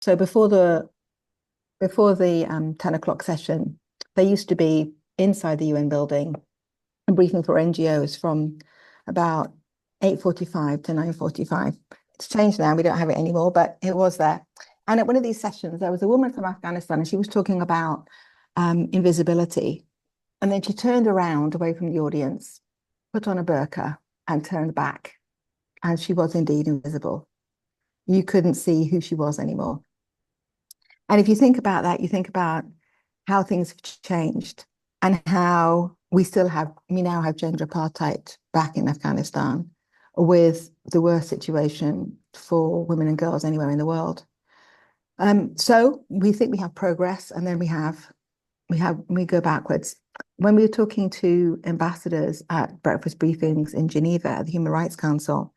So before the 10 o'clock session, they used to be inside the UN building and briefing for NGOs from about 8:45 to 9:45. It's changed now, we don't have it anymore, but it was there. And at one of these sessions, there was a woman from Afghanistan, and she was talking about invisibility. And then she turned around away from the audience, put on a burqa, and turned back. And she was indeed invisible. You couldn't see who she was anymore. And if you think about that, you think about how things have changed and how we now have gender apartheid back in Afghanistan with the worst situation for women and girls anywhere in the world. So we think we have progress, and then we go backwards. When we were talking to ambassadors at breakfast briefings in Geneva at the Human Rights Council,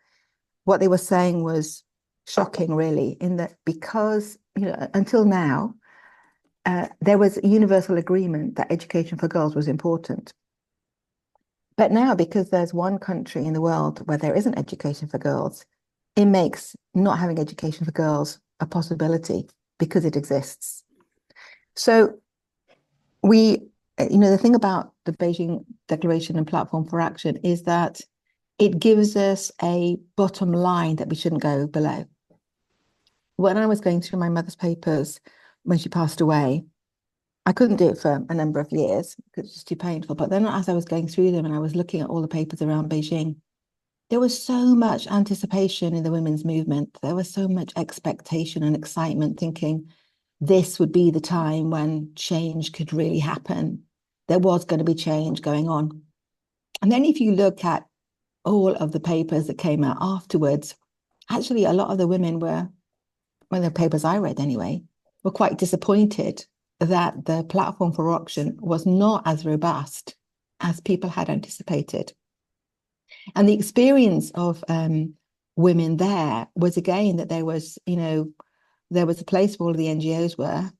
what they were saying was shocking, really, in that because, until now, there was a universal agreement that education for girls was important. But now, because there's one country in the world where there isn't education for girls, it makes not having education for girls a possibility because it exists. So the thing about the Beijing Declaration and Platform for Action is that it gives us a bottom line that we shouldn't go below. When I was going through my mother's papers when she passed away, I couldn't do it for a number of years because it's just too painful. But then as I was going through them and I was looking at all the papers around Beijing, there was so much anticipation in the women's movement. There was so much expectation and excitement, thinking this would be the time when change could really happen. There was going to be change going on. And then if you look at all of the papers that came out afterwards, actually a lot of the women were, well, the papers I read anyway, were quite disappointed that the platform for action was not as robust as people had anticipated. And the experience of women there was, again, that there was a place where all of the NGOs were,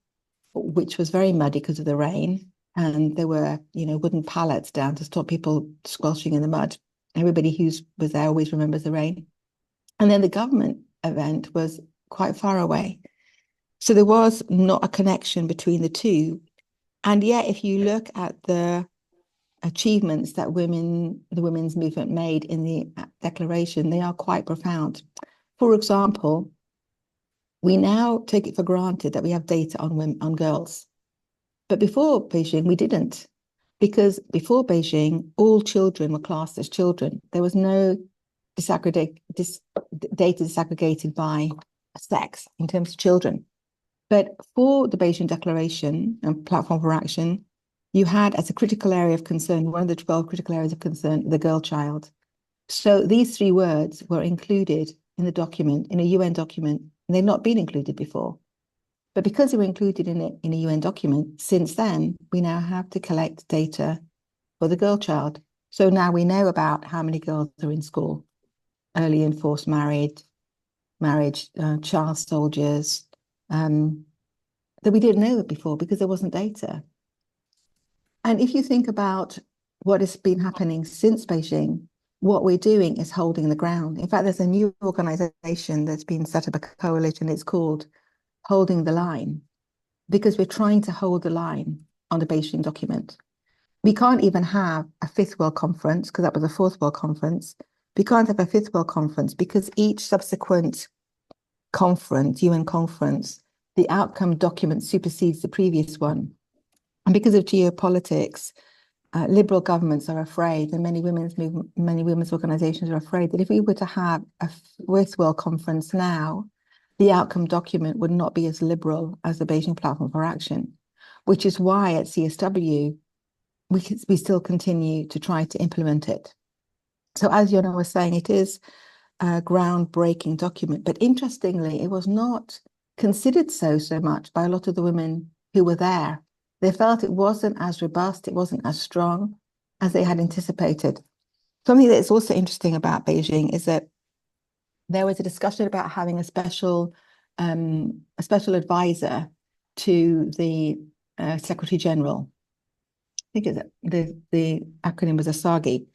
which was very muddy because of the rain. And there were, wooden pallets down to stop people squelching in the mud. Everybody who was there always remembers the rain. And then the government event was quite far away. So there was not a connection between the two. And yet, if you look at the achievements that the women's movement made in the declaration, they are quite profound. For example, we now take it for granted that we have data on women, on girls. But before Beijing, we didn't. Because before Beijing, all children were classed as children. There was no data disaggregated by sex in terms of children. But for the Beijing Declaration and Platform for Action, you had as a critical area of concern, one of the 12 critical areas of concern, the girl child. So these three words were included in the document, in a UN document, and they'd not been included before. But because they were included in a UN document, since then, we now have to collect data for the girl child. So now we know about how many girls are in school, early and forced marriage, child soldiers, that we didn't know before because there wasn't data. And if you think about what has been happening since Beijing, what we're doing is holding the ground. In fact, there's a new organization that's been set up, a coalition. It's called Holding the Line, because we're trying to hold the line on the Beijing document. We can't even have a fifth World Conference, because that was a fourth World Conference. We can't have a fifth World Conference because each subsequent conference, UN conference, the outcome document supersedes the previous one. And because of geopolitics, liberal governments are afraid, and many women's organizations are afraid that if we were to have a fifth World Conference now, the outcome document would not be as liberal as the Beijing Platform for Action, which is why at CSW, we still continue to try to implement it. So as Yona was saying, it is a groundbreaking document, but interestingly, it was not considered so much by a lot of the women who were there. They felt it wasn't as robust, it wasn't as strong as they had anticipated. Something that's also interesting about Beijing is that there was a discussion about having a special advisor to the Secretary General. I think the acronym was ASAGI.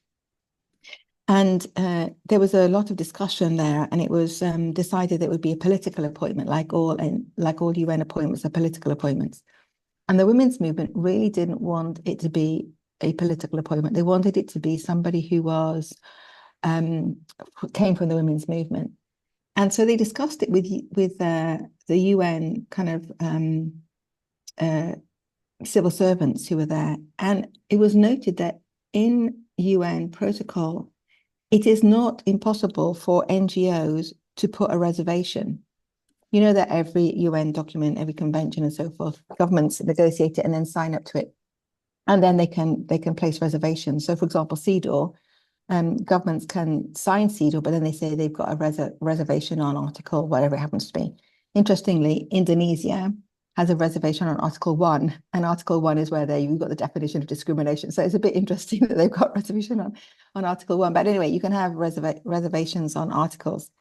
And there was a lot of discussion there, and it was decided that it would be a political appointment, like all UN appointments are political appointments. And the women's movement really didn't want it to be a political appointment. They wanted it to be somebody who was came from the women's movement. And so they discussed it with the UN kind of civil servants who were there. And it was noted that in UN protocol, it is not impossible for NGOs to put a reservation. You know that every UN document, every convention and so forth, governments negotiate it and then sign up to it. And then they can place reservations. So for example, CEDAW, governments can sign CEDAW, but then they say they've got a reservation on Article, whatever it happens to be. Interestingly, Indonesia has a reservation on Article 1, and Article 1 is where you've got the definition of discrimination. So it's a bit interesting that they've got reservation on Article 1. But anyway, you can have reservations on articles.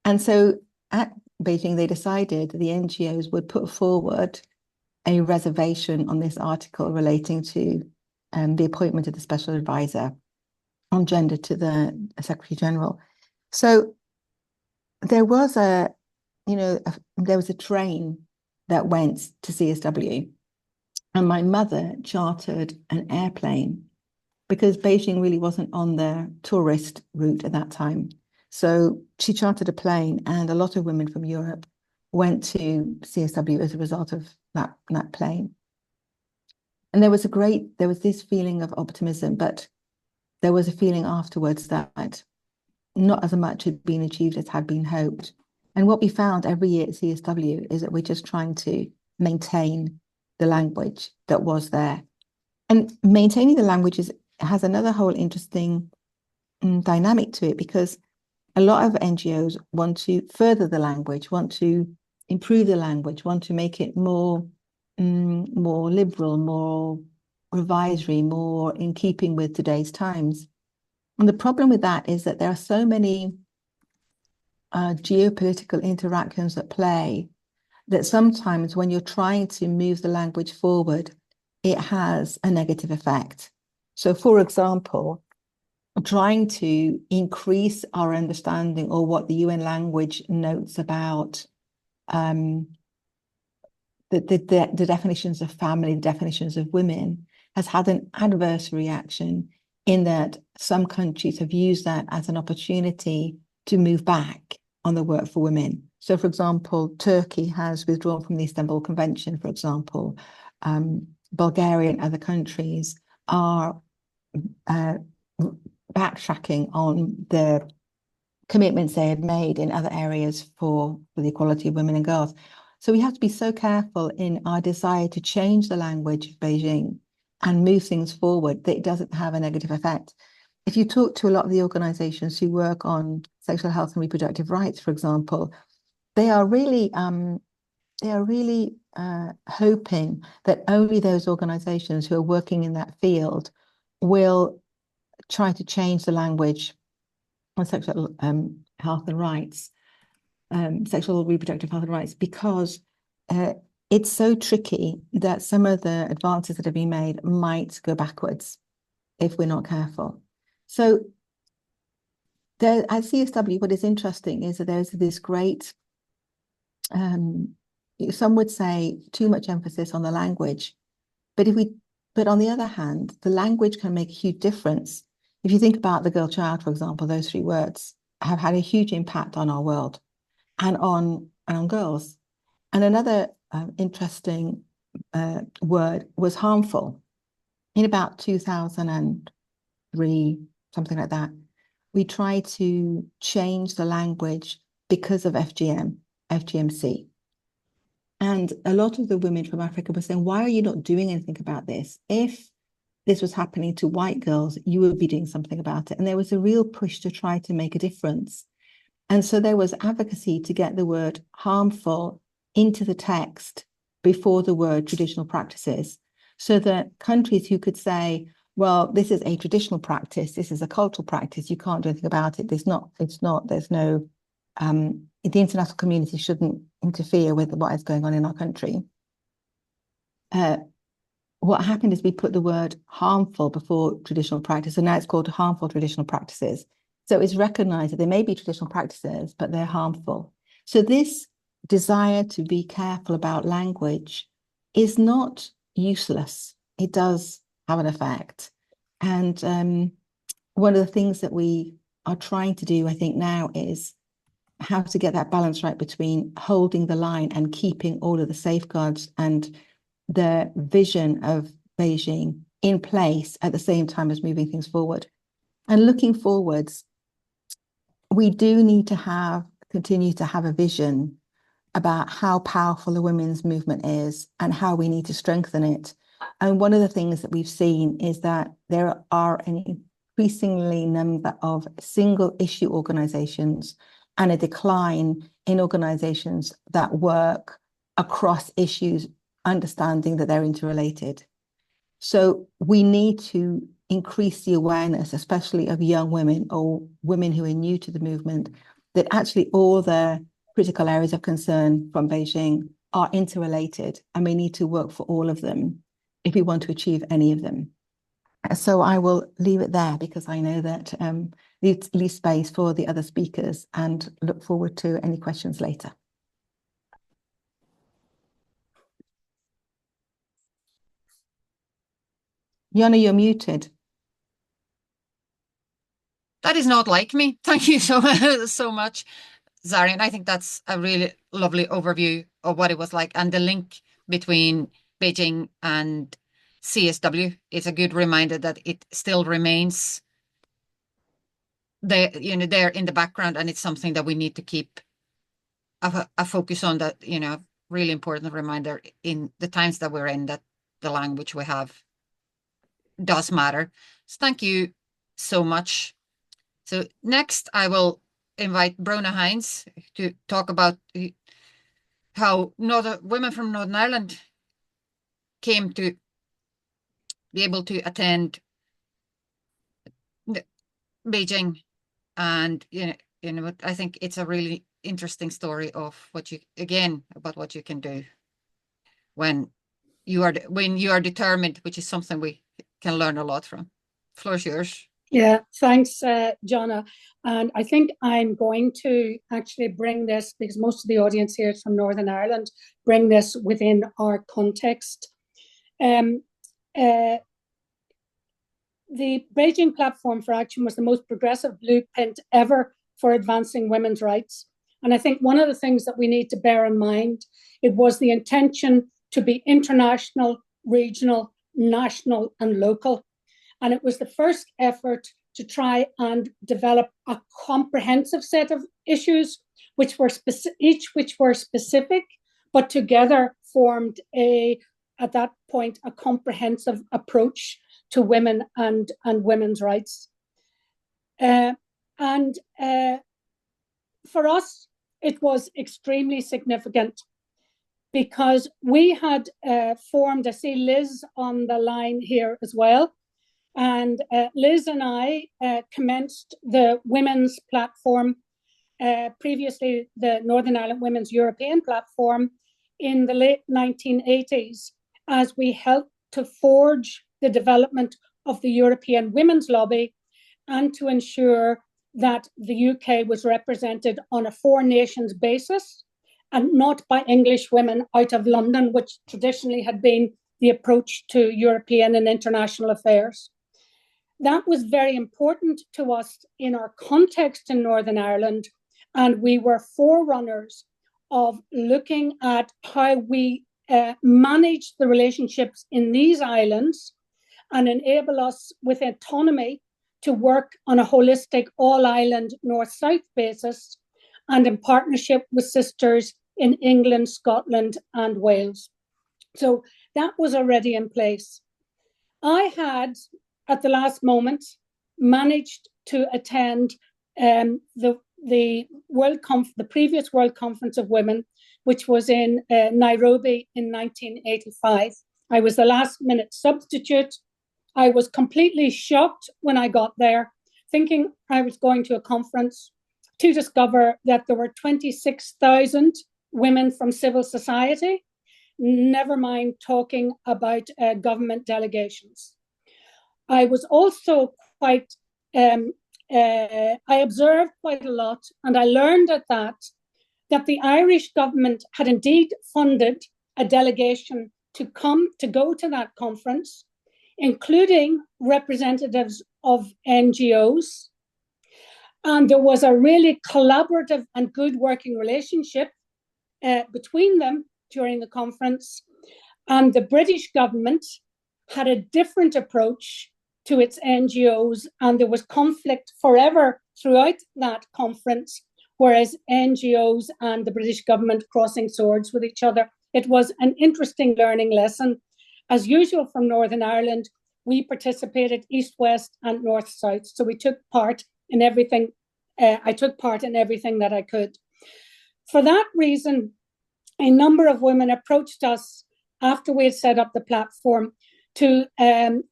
And so at Beijing, they decided the NGOs would put forward a reservation on this article relating to the appointment of the special advisor on gender to the Secretary General. So there was there was a train that went to CSW, and my mother chartered an airplane because Beijing really wasn't on the tourist route at that time. So she chartered a plane, and a lot of women from Europe went to CSW as a result of that plane. And there was this feeling of optimism, but there was a feeling afterwards that not as much had been achieved as had been hoped. And what we found every year at CSW is that we're just trying to maintain the language that was there. And maintaining the language has another whole interesting dynamic to it, because a lot of NGOs want to further the language, want to improve the language, want to make it more liberal, more revisory, more in keeping with today's times. And the problem with that is that there are so many geopolitical interactions at play that sometimes when you're trying to move the language forward, it has a negative effect. So, for example, trying to increase our understanding or what the UN language notes about the definitions of family, the definitions of women, has had an adverse reaction in that some countries have used that as an opportunity to move back on the work for women. So, for example, Turkey has withdrawn from the Istanbul Convention, for example. Bulgaria and other countries are backtracking on the commitments they had made in other areas for the equality of women and girls. So we have to be so careful in our desire to change the language of Beijing and move things forward that it doesn't have a negative effect. If you talk to a lot of the organizations who work on sexual health and reproductive rights, for example, they are really hoping that only those organizations who are working in that field will try to change the language on sexual health and rights, sexual reproductive health and rights, because it's so tricky that some of the advances that have been made might go backwards if we're not careful. So there, at CSW, what is interesting is that there's this great, some would say, too much emphasis on the language. But on the other hand, the language can make a huge difference. If you think about the girl child, for example, those 3 words have had a huge impact on our world and on girls. And another interesting word was harmful. In about 2003, something like that, we tried to change the language because of FGMC. And a lot of the women from Africa were saying, why are you not doing anything about this? If this was happening to white girls, you would be doing something about it. And there was a real push to try to make a difference. And so there was advocacy to get the word harmful into the text before the word traditional practices, so that countries who could say, well, this is a traditional practice, this is a cultural practice, you can't do anything about it. There's no, the international community shouldn't interfere with what is going on in our country. what happened is we put the word harmful before traditional practice, and now it's called harmful traditional practices. So it's recognized that there may be traditional practices, but they're harmful. So this desire to be careful about language is not useless. It does have an effect. And one of the things that we are trying to do, I think, now is how to get that balance right between holding the line and keeping all of the safeguards and the vision of Beijing in place at the same time as moving things forward. And looking forwards, we do need to continue to have a vision about how powerful the women's movement is and how we need to strengthen it. And one of the things that we've seen is that there are an increasingly number of single issue organizations and a decline in organizations that work across issues, understanding that they're interrelated. So we need to increase the awareness, especially of young women or women who are new to the movement, that actually all the critical areas of concern from Beijing are interrelated, and we need to work for all of them if we want to achieve any of them. So I will leave it there because I know that leave space for the other speakers and look forward to any questions later. Jana, you're muted. That is not like me. Thank you so much, Zarian. I think that's a really lovely overview of what it was like, and the link between Beijing and CSW is a good reminder that it still remains there, there in the background, and it's something that we need to keep a focus on. That really important reminder in the times that we're in, that the language we have does matter. So thank you so much. So next, I will invite Brona Hines to talk about how women from Northern Ireland came to be able to attend Beijing. And I think it's a really interesting story of about what you can do when you are determined, which is something we can learn a lot from. The floor is yours. Yeah, thanks, Jonna. And I think I'm going to actually bring this, because most of the audience here is from Northern Ireland, bring this within our context. The Beijing Platform for Action was the most progressive blueprint ever for advancing women's rights. And I think one of the things that we need to bear in mind, it was the intention to be international, regional, national, and local. And it was the first effort to try and develop a comprehensive set of issues, which were specific, but together formed at that point, a comprehensive approach to women and women's rights. For us, it was extremely significant because we had formed, I see Liz on the line here as well, and Liz and I commenced the women's platform, previously the Northern Ireland Women's European Platform, in the late 1980s, as we helped to forge the development of the European Women's Lobby and to ensure that the UK was represented on a four nations basis and not by English women out of London, which traditionally had been the approach to European and international affairs. That was very important to us in our context in Northern Ireland, and we were forerunners of looking at how we manage the relationships in these islands and enable us with autonomy to work on a holistic all-island north-south basis and in partnership with sisters in England, Scotland, and Wales. So that was already in place. I had, at the last moment, managed to attend the previous World Conference of Women, which was in Nairobi in 1985. I was the last minute substitute. I was completely shocked when I got there, thinking I was going to a conference, to discover that there were 26,000 women from civil society, never mind talking about government delegations. I was also quite, I observed quite a lot, and I learned at that the Irish government had indeed funded a delegation to go to that conference, including representatives of NGOs. And there was a really collaborative and good working relationship between them during the conference. And the British government had a different approach to its NGOs, and there was conflict forever throughout that conference, whereas NGOs and the British government crossing swords with each other. It was an interesting learning lesson. As usual from Northern Ireland, we participated east, west, and north, south. So we took part in everything. I took part in everything that I could. For that reason, a number of women approached us after we had set up the platform to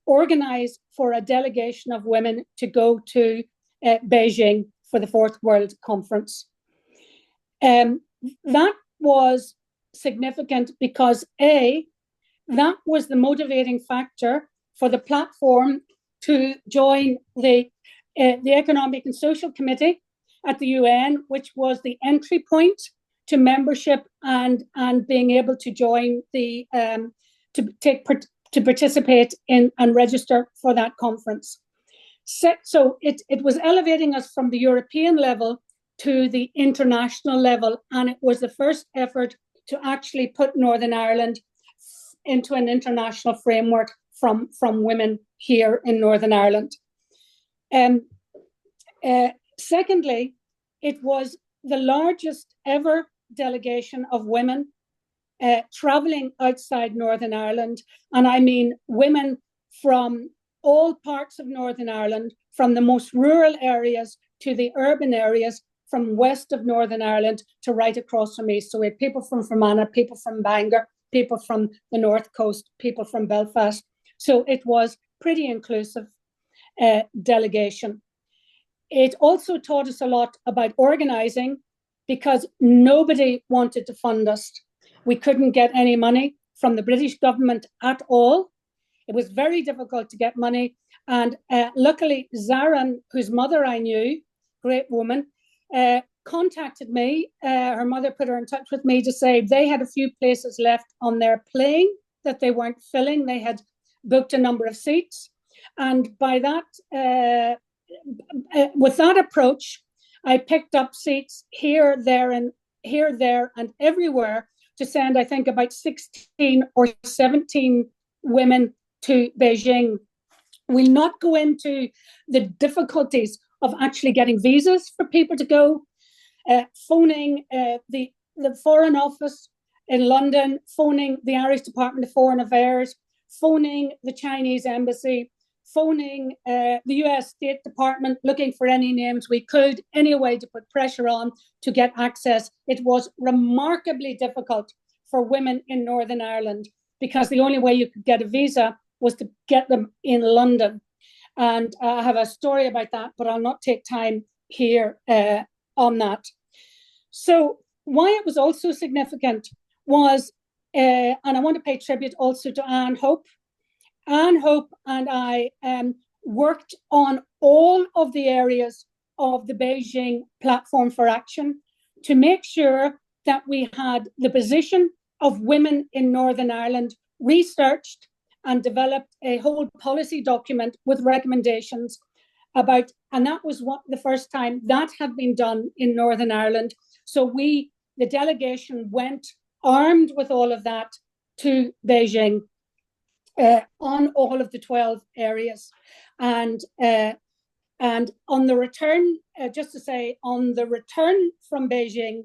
organize for a delegation of women to go to Beijing for the Fourth World Conference. That was significant because that was the motivating factor for the platform to join the Economic and Social Committee at the UN, which was the entry point to membership and being able to join the to participate in and register for that conference. So it was elevating us from the European level to the international level, and it was the first effort to actually put Northern Ireland into an international framework from women here in Northern Ireland. Secondly, it was the largest ever delegation of women traveling outside Northern Ireland, and I mean women from all parts of Northern Ireland, from the most rural areas to the urban areas, from west of Northern Ireland to right across from east. So we had people from Fermanagh, people from Bangor, people from the North Coast, people from Belfast. So it was pretty inclusive delegation. It also taught us a lot about organising, because nobody wanted to fund us. We couldn't get any money from the British government at all. It was very difficult to get money. And luckily, Zaran, whose mother I knew, great woman, contacted me. Her mother put her in touch with me to say they had a few places left on their plane that they weren't filling. They had booked a number of seats. And by that, with that approach, I picked up seats here, there, and everywhere to send, I think, about 16 or 17 women to Beijing. We'll not go into the difficulties of actually getting visas for people to go, phoning the Foreign Office in London, phoning the Irish Department of Foreign Affairs, phoning the Chinese Embassy, phoning the US State Department, looking for any names we could, any way to put pressure on to get access. It was remarkably difficult for women in Northern Ireland, because the only way you could get a visa was to get them in London. And I have a story about that, but I'll not take time here on that. So why it was also significant was, and I want to pay tribute also to Anne Hope. Anne Hope and I worked on all of the areas of the Beijing Platform for Action to make sure that we had the position of women in Northern Ireland researched and developed a whole policy document with recommendations about, and that was the first time that had been done in Northern Ireland. So the delegation went armed with all of that to Beijing on all of the 12 areas. And on the return, just to say, on the return from Beijing,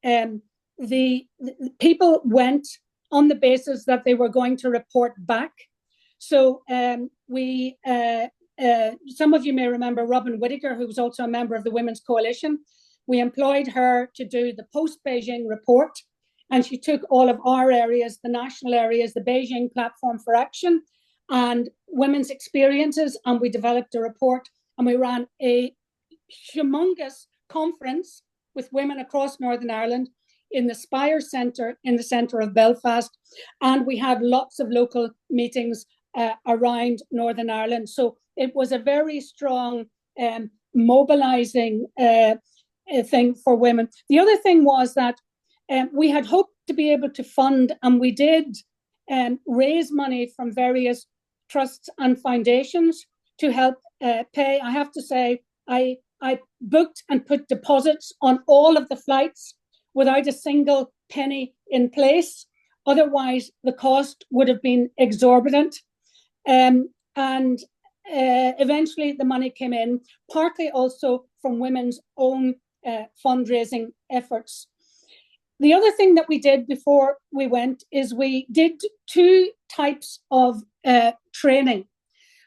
the people went on the basis that they were going to report back. So some of you may remember Robin Whittaker, who was also a member of the Women's Coalition. We employed her to do the post-Beijing report, and she took all of our areas, the national areas, the Beijing Platform for Action, and women's experiences, and we developed a report, and we ran a humongous conference with women across Northern Ireland in the Spire Centre in the centre of Belfast, and we had lots of local meetings around Northern Ireland. So it was a very strong mobilising thing for women. The other thing was that we had hoped to be able to fund, and we did raise money from various trusts and foundations to help pay. I have to say, I booked and put deposits on all of the flights without a single penny in place. Otherwise, the cost would have been exorbitant. And eventually the money came in, partly also from women's own fundraising efforts. The other thing that we did before we went is we did two types of training.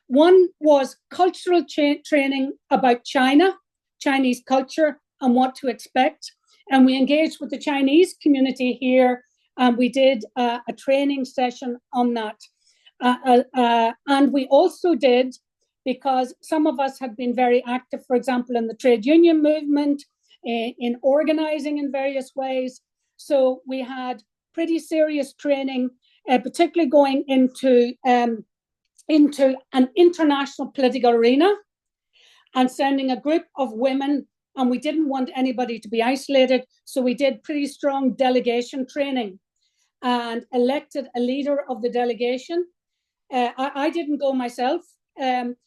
One was cultural training about China, Chinese culture, and what to expect. And we engaged with the Chinese community here, and we did a training session on that. And we also did, because some of us have been very active, for example, in the trade union movement, in organising in various ways. So we had pretty serious training, particularly going into an international political arena and sending a group of women, and we didn't want anybody to be isolated, so we did pretty strong delegation training and elected a leader of the delegation. I didn't go myself,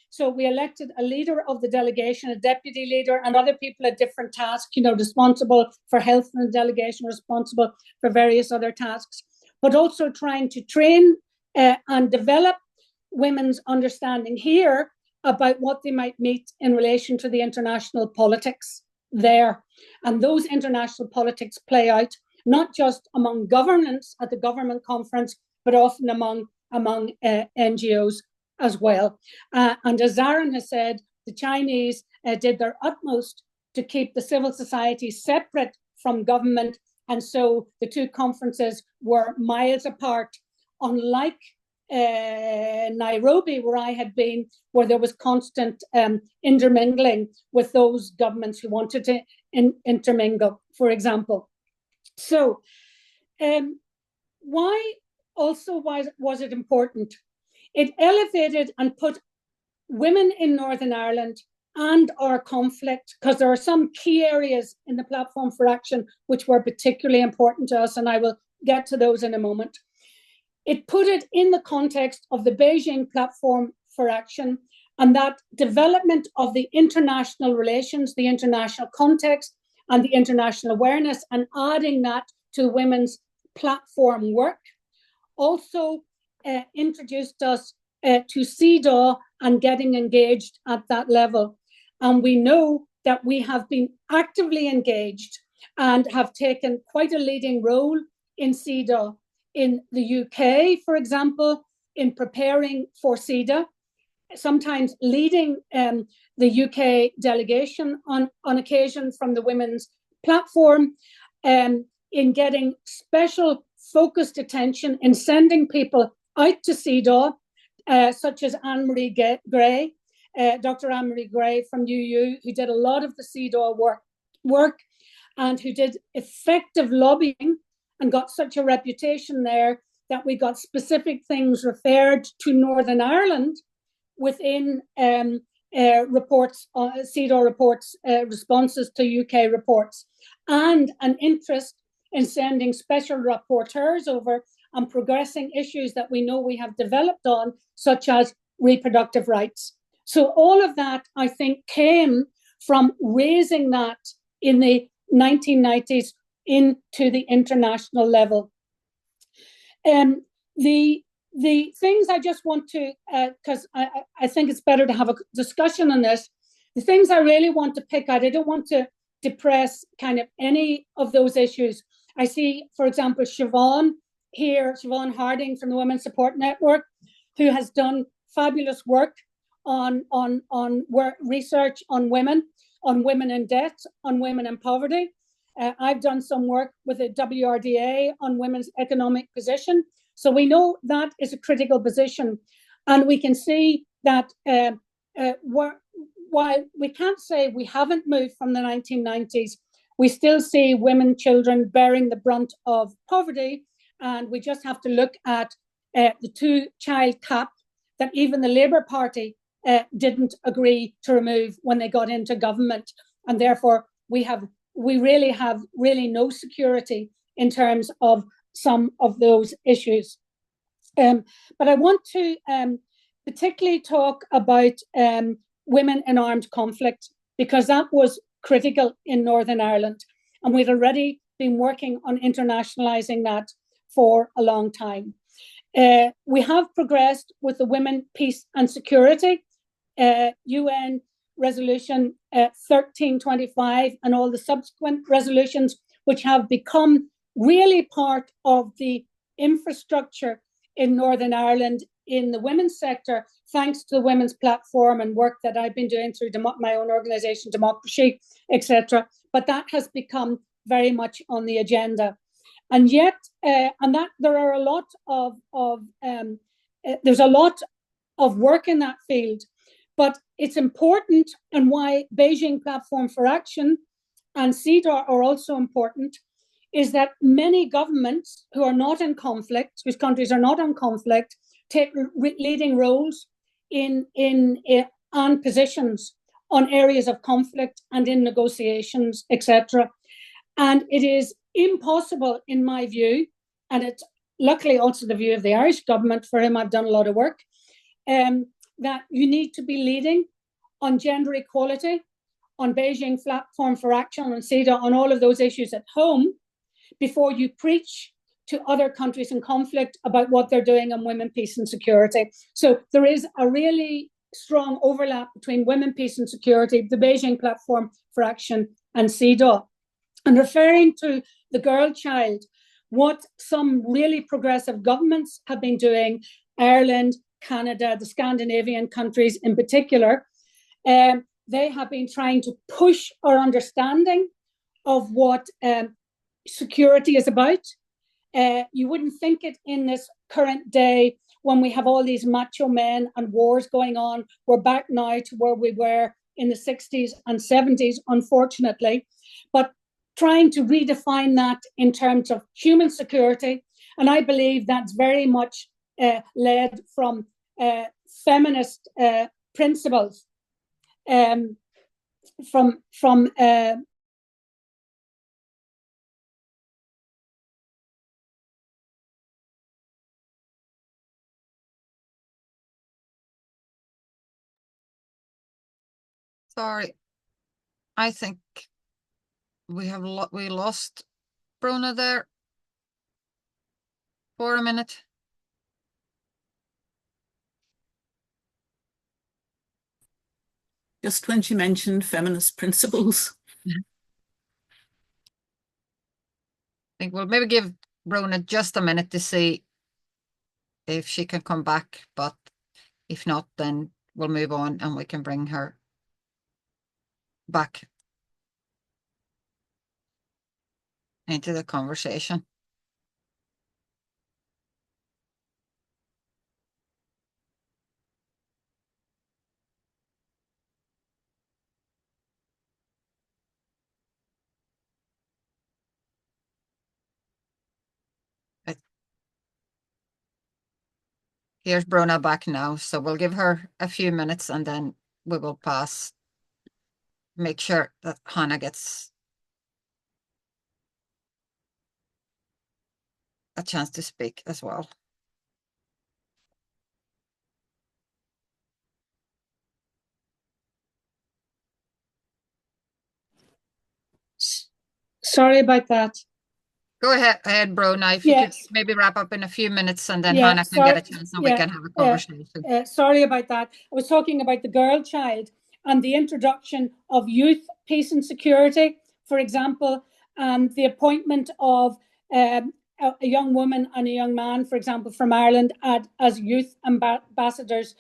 so we elected a leader of the delegation, a deputy leader, and other people at different tasks, responsible for health in the delegation, responsible for various other tasks, but also trying to train and develop women's understanding here about what they might meet in relation to the international politics there. And those international politics play out not just among governments at the government conference, but often among NGOs as well. And as Zarin has said, the Chinese did their utmost to keep the civil society separate from government. And so the two conferences were miles apart, unlike Nairobi, where I had been, where there was constant intermingling with those governments who wanted to intermingle, for example. So why was it important? It elevated and put women in Northern Ireland and our conflict, because there are some key areas in the Platform for Action which were particularly important to us, and I will get to those in a moment. It put it in the context of the Beijing Platform for Action and that development of the international relations, the international context, and the international awareness, and adding that to women's platform work. Also introduced us to CEDAW and getting engaged at that level. And we know that we have been actively engaged and have taken quite a leading role in CEDAW in the UK, for example, in preparing for CEDAW, sometimes leading the UK delegation on occasion from the Women's Platform, in getting special focused attention in sending people out to CEDAW, such as Anne-Marie Gray, Dr. Anne-Marie Gray from UU, who did a lot of the CEDAW work and who did effective lobbying and got such a reputation there that we got specific things referred to Northern Ireland within reports, CEDAW reports, responses to UK reports, and an interest in sending special rapporteurs over and progressing issues that we know we have developed on, such as reproductive rights. So all of that, I think, came from raising that in the 1990s into the international level. The things I just want to, because I think it's better to have a discussion on this, the things I really want to pick out, I don't want to depress kind of any of those issues. I see, for example, Siobhan here, Siobhan Harding from the Women's Support Network, who has done fabulous work on research on women in debt, on women in poverty. I've done some work with the WRDA on women's economic position. So we know that is a critical position. And we can see that while we can't say we haven't moved from the 1990s, we still see women, children bearing the brunt of poverty. And we just have to look at the 2-child cap that even the Labour Party didn't agree to remove when they got into government. And therefore, we really have no security in terms of some of those issues. But I want to particularly talk about women in armed conflict, because that was critical in Northern Ireland. And we'd already been working on internationalising that for a long time. We have progressed with the Women, Peace and Security, UN Resolution 1325 and all the subsequent resolutions, which have become really part of the infrastructure in Northern Ireland in the women's sector, thanks to the women's platform and work that I've been doing through my own organisation, Democracy, etc. But that has become very much on the agenda. And yet, and that there are a lot there's a lot of work in that field, but it's important, and why Beijing Platform for Action and CEDAW are also important, is that many governments who are not in conflict, whose countries are not in conflict, take leading roles in positions on areas of conflict and in negotiations, etc. And it is impossible, in my view, and it's luckily also the view of the Irish government, for whom I've done a lot of work, that you need to be leading on gender equality, on Beijing Platform for Action, on CEDAW, on all of those issues at home, before you preach to other countries in conflict about what they're doing on women, peace and security. So there is a really strong overlap between women, peace and security, the Beijing Platform for Action and CEDAW. And referring to the girl child, what some really progressive governments have been doing, Ireland, Canada, the Scandinavian countries in particular, they have been trying to push our understanding of what security is about. You wouldn't think it in this current day when we have all these macho men and wars going on. We're back now to where we were in the 60s and 70s, unfortunately. But trying to redefine that in terms of human security. And I believe that's very much led from feminist principles, Sorry, I think we lost Bruna there for a minute. Just when she mentioned feminist principles. I think we'll maybe give Bruna just a minute to see if she can come back, but if not, then we'll move on and we can bring her back into the conversation. Here's Bruna back now, so we'll give her a few minutes and then we will pass. Make sure that Hannah gets a chance to speak as well. Sorry about that. Go ahead, Bruna. If you could maybe wrap up in a few minutes and then Hannah can get a chance and we can have a conversation. Sorry about that. I was talking about the girl child and the introduction of youth, peace and security, for example, and the appointment of a young woman and a young man, for example, from Ireland as youth ambassadors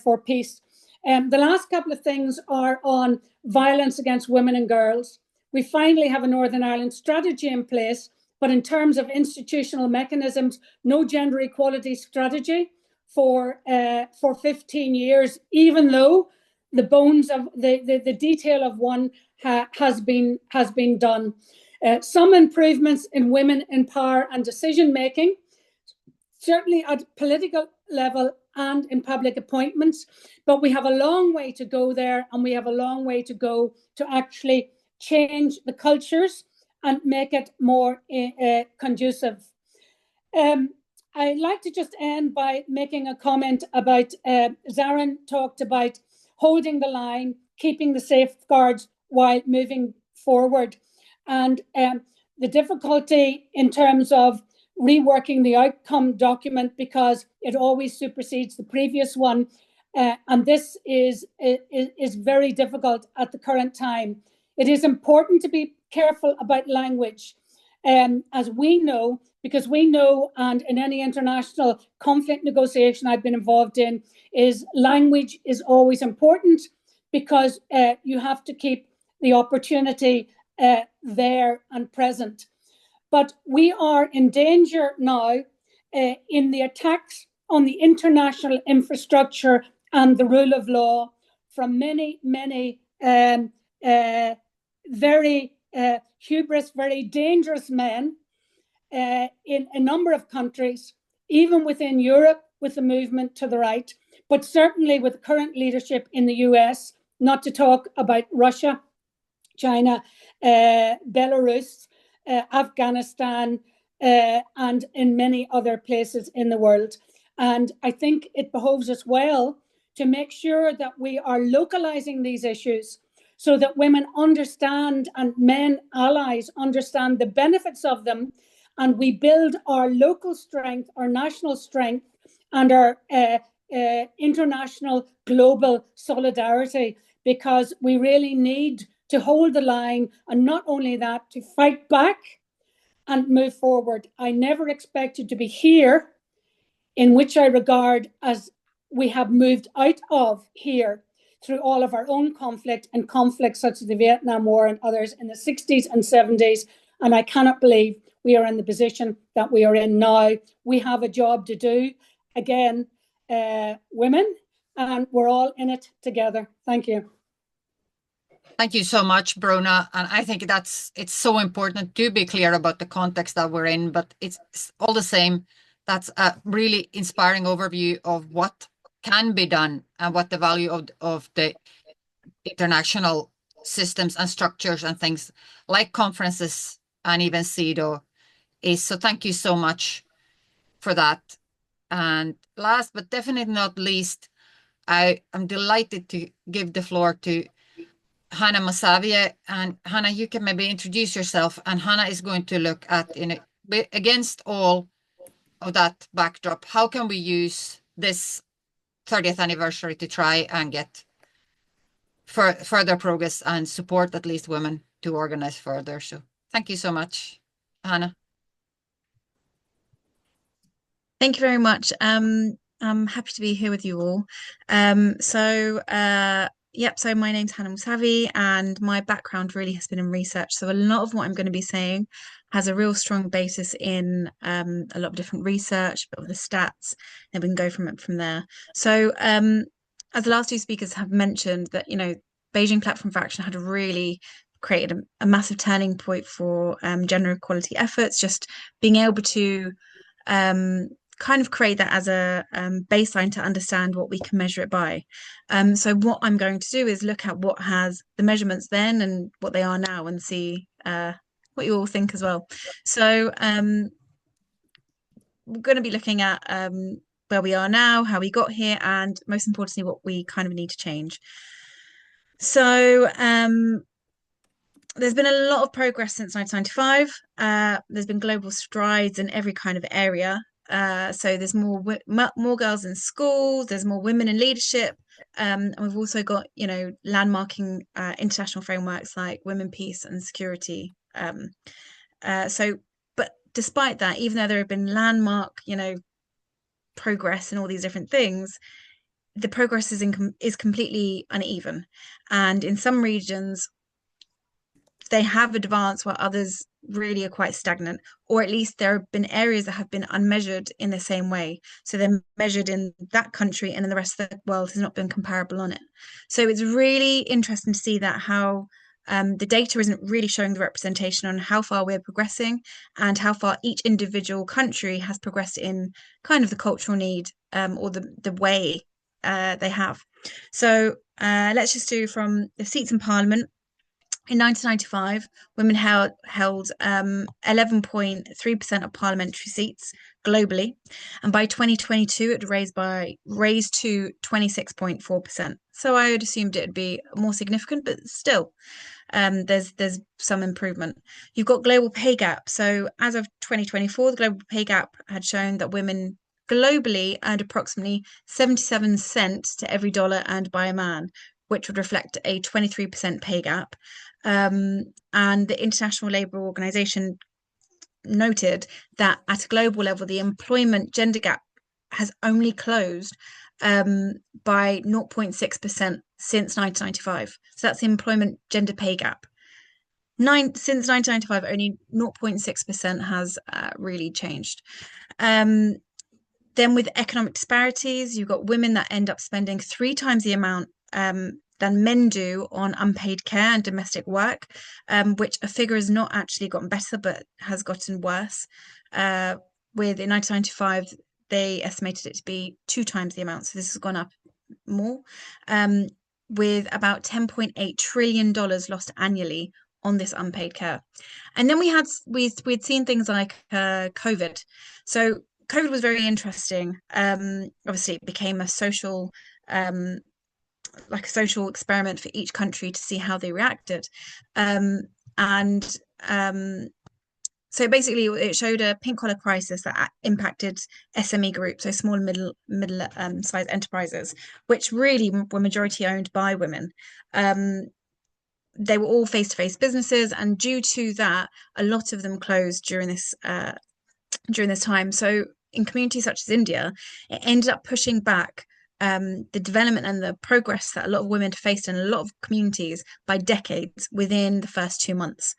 for peace. The last couple of things are on violence against women and girls. We finally have a Northern Ireland strategy in place, but in terms of institutional mechanisms, no gender equality strategy for 15 years, even though the bones of the detail of one has been done. Some improvements in women in power and decision making, certainly at political level and in public appointments, but we have a long way to go there, and we have a long way to go to actually change the cultures and make it more conducive. I'd like to just end by making a comment about, Zarin talked about holding the line, keeping the safeguards while moving forward. And the difficulty in terms of reworking the outcome document, because it always supersedes the previous one. And this is very difficult at the current time. It is important to be careful about language, as we know, because we know, and in any international conflict negotiation I've been involved in, is language is always important, because you have to keep the opportunity there and present. But we are in danger now in the attacks on the international infrastructure and the rule of law from many very hubris, very dangerous men in a number of countries, even within Europe with the movement to the right, but certainly with current leadership in the US, not to talk about Russia, China, Belarus, Afghanistan, and in many other places in the world. And I think it behoves us well to make sure that we are localizing these issues so that women understand and men allies understand the benefits of them, and we build our local strength, our national strength, and our international global solidarity, because we really need to hold the line, and not only that, to fight back and move forward. I never expected to be here, in which I regard as we have moved out of here through all of our own conflict and conflicts such as the Vietnam War and others in the 60s and 70s. And I cannot believe we are in the position that we are in now. We have a job to do, again, women, and we're all in it together. Thank you. Thank you so much, Brona. And I think it's so important to be clear about the context that we're in, but it's all the same. That's a really inspiring overview of what can be done and what the value of the international systems and structures and things like conferences and even CEDAW is. So thank you so much for that. And last but definitely not least, I am delighted to give the floor to Hannah Masavie. And Hannah, you can maybe introduce yourself. And Hannah is going to look at, against all of that backdrop, how can we use this 30th anniversary to try and get further progress and support at least women to organize further. So thank you so much, Hannah. Thank you very much. I'm happy to be here with you all. So my name's Hannah Masavie, and my background really has been in research. So a lot of what I'm going to be saying has a real strong basis in a lot of different research, but with the stats, and we can go from there. So as the last two speakers have mentioned, that Beijing Platform for Action had really created a massive turning point for gender equality efforts, just being able to kind of create that as a baseline to understand what we can measure it by. So what I'm going to do is look at what has the measurements then and what they are now, and see what you all think as well. So we're going to be looking at where we are now, how we got here, and most importantly, what we kind of need to change. So there's been a lot of progress since 1995. There's been global strides in every kind of area. So there's more girls in schools, there's more women in leadership, and we've also got landmarking international frameworks like Women, Peace and Security. But despite that, even though there have been landmark progress in all these different things, the progress is completely uneven, and in some regions they have advanced while others really are quite stagnant, or at least there have been areas that have been unmeasured in the same way. So they're measured in that country, and in the rest of the world has not been comparable on it. So it's really interesting to see that how the data isn't really showing the representation on how far we're progressing and how far each individual country has progressed in kind of the cultural need or the way they have. So let's just do from the seats in Parliament. In 1995, women held 11.3% of parliamentary seats globally, and by 2022, it raised to 26.4%. So I had assumed it'd be more significant, but still, there's some improvement. You've got global pay gap. So as of 2024, the global pay gap had shown that women globally earned approximately 77 cents to every dollar earned by a man, which would reflect a 23% pay gap. And the International Labour Organization noted that at a global level, the employment gender gap has only closed by 0.6% since 1995. So that's the employment gender pay gap. Since 1995, only 0.6% has really changed. Then with economic disparities, you've got women that end up spending 3 times the amount than men do on unpaid care and domestic work, which a figure has not actually gotten better, but has gotten worse. With in 1995, they estimated it to be 2 times the amount. So this has gone up more, with about $10.8 trillion lost annually on this unpaid care. And then we'd seen things like COVID. So COVID was very interesting. Obviously, it became a social experiment for each country to see how they reacted. So basically, it showed a pink collar crisis that impacted SME groups, so small and middle sized enterprises, which really were majority owned by women. They were all face-to-face businesses, and due to that, a lot of them closed during this time. So in communities such as India, it ended up pushing back the development and the progress that a lot of women faced in a lot of communities by decades within the first 2 months.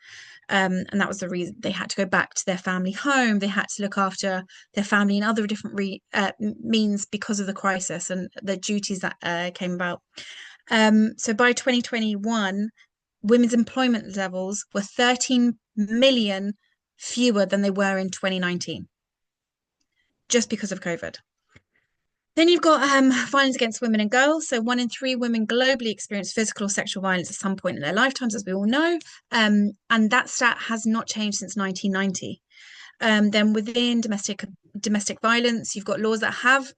And that was the reason they had to go back to their family home. They had to look after their family in other different means because of the crisis and the duties that came about. So by 2021, women's employment levels were 13 million fewer than they were in 2019, just because of COVID. Then you've got violence against women and girls. So 1 in 3 women globally experience physical or sexual violence at some point in their lifetimes, as we all know. And that stat has not changed since 1990. Then within domestic violence, you've got laws that have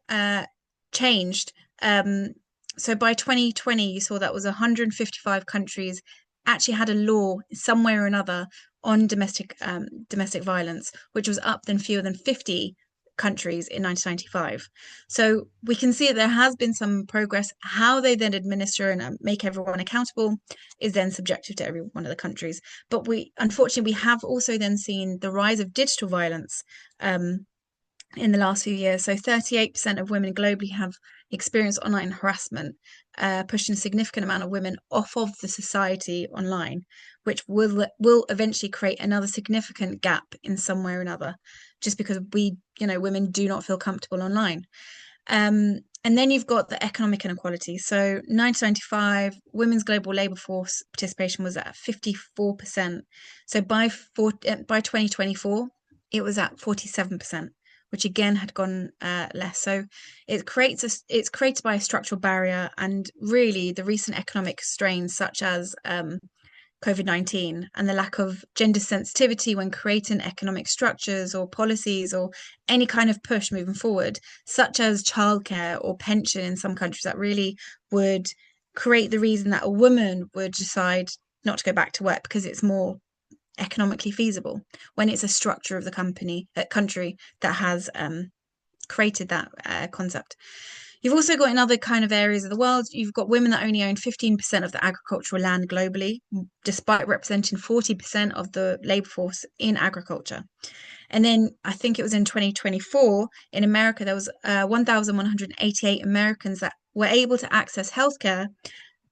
changed. So by 2020, you saw that was 155 countries actually had a law some way or another on domestic violence, which was up than fewer than 50 countries in 1995. So we can see that there has been some progress. How they then administer and make everyone accountable is then subjective to every one of the countries. But unfortunately, we have also then seen the rise of digital violence in the last few years. So 38% of women globally have experienced online harassment, pushing a significant amount of women off of the society online, which will eventually create another significant gap in some way or another, just because women do not feel comfortable online. And then you've got the economic inequality. So 1995, women's global labour force participation was at 54%. So by 2024, it was at 47%. Which again had gone less. So it's created by a structural barrier, and really the recent economic strains such as COVID-19 and the lack of gender sensitivity when creating economic structures or policies or any kind of push moving forward, such as childcare or pension in some countries, that really would create the reason that a woman would decide not to go back to work because it's more economically feasible, when it's a structure of the country that has created that concept. You've also got in other kind of areas of the world, you've got women that only own 15% of the agricultural land globally, despite representing 40% of the labor force in agriculture. And then I think it was in 2024 in America, there was 1,188 Americans that were able to access healthcare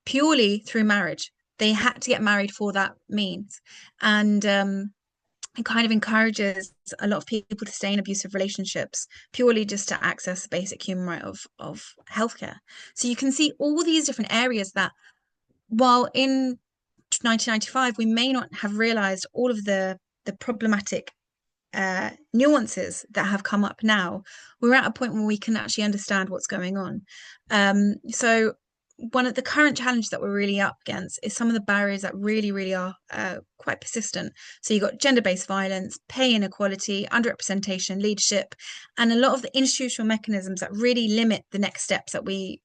purely through marriage. They had to get married for that means. And it kind of encourages a lot of people to stay in abusive relationships purely just to access the basic human right of healthcare. So you can see all these different areas that, while in 1995 we may not have realized all of the problematic nuances that have come up now, we're at a point where we can actually understand what's going on. So one of the current challenges that we're really up against is some of the barriers that really are quite persistent. So you've got gender-based violence, pay inequality, underrepresentation, leadership, and a lot of the institutional mechanisms that really limit the next steps that we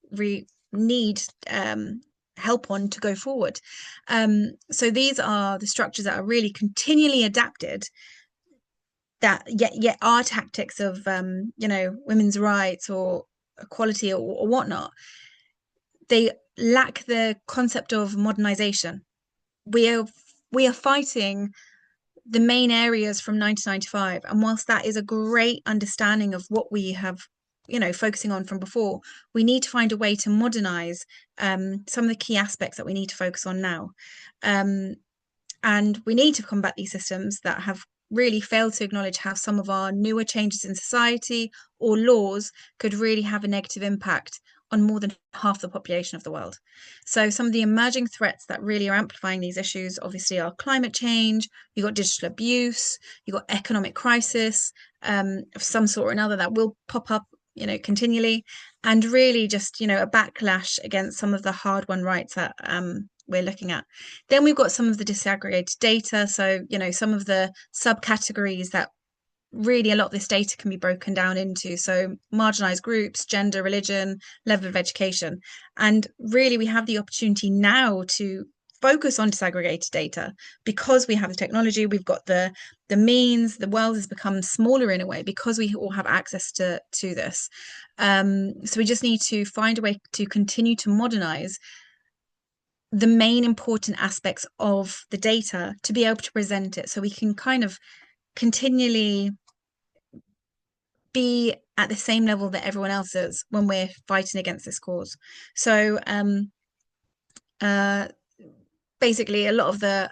need help on to go forward. So these are the structures that are really continually adapted, that yet our tactics of women's rights or equality or whatnot, they lack the concept of modernization. We are fighting the main areas from 1995, and whilst that is a great understanding of what we have focusing on from before, we need to find a way to modernize some of the key aspects that we need to focus on now, and we need to combat these systems that have really failed to acknowledge how some of our newer changes in society or laws could really have a negative impact on more than half the population of the world. So some of the emerging threats that really are amplifying these issues obviously are climate change, you've got digital abuse, you've got economic crisis of some sort or another that will pop up continually, and really just a backlash against some of the hard-won rights that we're looking at. Then we've got some of the disaggregated data, so some of the subcategories that really a lot of this data can be broken down into, so marginalized groups, gender, religion, level of education, and really we have the opportunity now to focus on disaggregated data because we have the technology, we've got the means, the world has become smaller in a way because we all have access to this. So we just need to find a way to continue to modernize the main important aspects of the data to be able to present it, so we can kind of continually be at the same level that everyone else is when we're fighting against this cause. So basically a lot of the